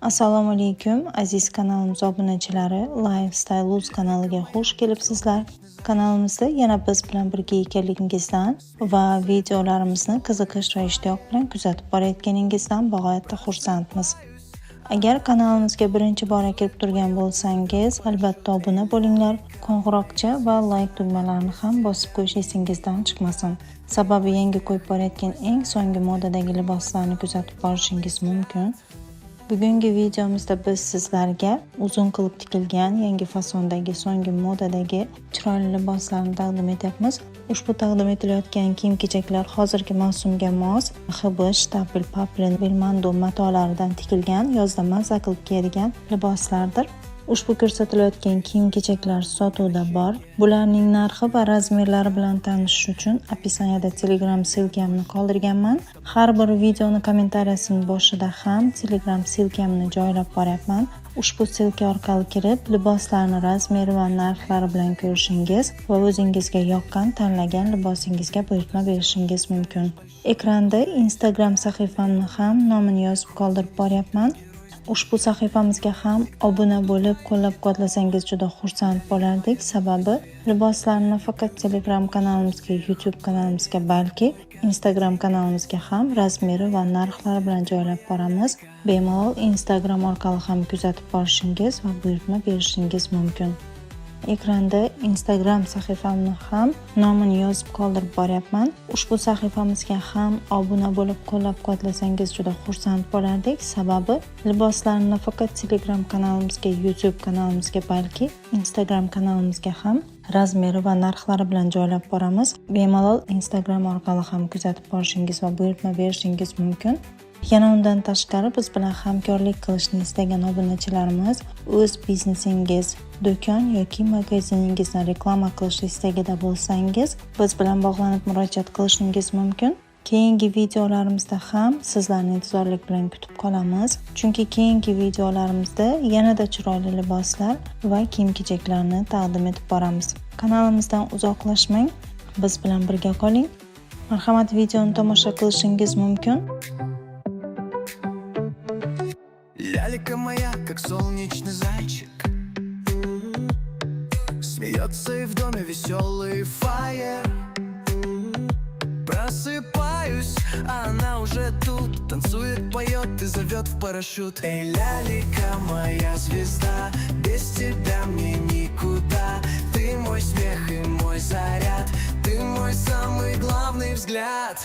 Assalomu alaykum aziz kanalimiz obunachilari, Lifestyle Uz kanaliga xush kelibsizlar. Kanalimizda yana biz bilan birga ekanligingizdan va videolarimizni qiziqish va ishtiyoq bilan kuzatib borayotganingizdan bag'oyatda xursandmiz. Agar kanalimizga birinchi bor kirib turgan bo'lsangiz, albatta obuna bo'linglar. Qo'ng'iroqcha va like tugmalarini ham bosib qo'yish esingizdan chiqmasin. Sababi yangi qo'yib borayotgan eng so'nggi modadagi liboslarni kuzatib borishingiz mumkin. Bugungi videomizda biz sizlarga uzun qilib tikilgan yangi fasondagi so'nggi modadagi chiroyli liboslarni taqdim etyapmiz. Ushbu taqdim etilayotgan kiyim-kechaklar hozirgi mavsumga mos hibish, tapil, paplin, belmando matolaridan tikilgan, yozda mazza qilib kiyadigan liboslardir. Ushbu ko'rsatilayotgan kiyim-kechaklar sotuvda bor. Bularning narxi va razmerlari bilan tanishish uchun opisaniyada Telegram silkamni qoldirganman. Har bir videoni kommentariyasining boshida ham Telegram silkamni joylab boryapman. Ushbu silka orqali kirib, liboslarni razmeri va narxlari bilan ko'rishingiz va o'zingizga yoqqan tanlagan libosingizga buyurtma berishingiz mumkin. Ekranda Instagram sahifamni ham nomini yozib qoldirib boryapman. Ushbu sahifamizga ham obuna bo'lib, qo'llab-quvvatlasangiz juda xursand bo'lardik. Sababi liboslarni faqat Telegram kanalimizga, YouTube kanalimizga, balki Instagram kanalimizga ham razmeri va narxlari bilan joylab boramiz. Bemalol Instagram orqali ham kuzatib borishingiz va buyurtma berishingiz mumkin. Ekranda Instagram sahifamni ham nomini yozib qoldirib boryapman. Ushbu sahifamizga ham obuna bo'lib qo'llab-quvvatlasangiz juda xursand bo'lardik. Sababi liboslarni faqat Telegram kanalimizga, YouTube kanalimizga, balki Instagram kanalimizga ham razmeri va narxlari bilan joylab boramiz. Bemalol Instagram orqali ham kuzatib borishingiz va buyurtma berishingiz mumkin. Yana undan tashqari biz bilan hamkorlik qilishni istagan obunachilarimiz o'z biznesingiz, do'kon yoki magaziningizni reklama qilish istagida bo'lsangiz, biz bilan bog'lanib murojaat qilishingiz mumkin. Keyingi videolarimizda ham sizlarni intizorlik bilan kutib qolamiz. Chunki keyingi videolarimizda yanada chiroyli liboslar va kiyim-kechaklarni taqdim etib boramiz. Kanalimizdan uzoqlashmang, biz bilan birga qoling. Marhamat, videoni tomosha qilishingiz mumkin. Лялька моя, как солнечный зайчик, смеется и в доме веселый фаер. Просыпаюсь, а она уже тут, танцует, поет и зовет в парашют. Эй, лялька моя звезда, без тебя мне никуда. Ты мой смех и мой заряд, ты мой самый главный взгляд.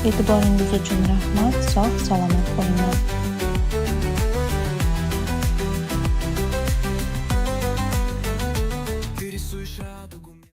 E'tiboringiz uchun rahmat. Sog' salomat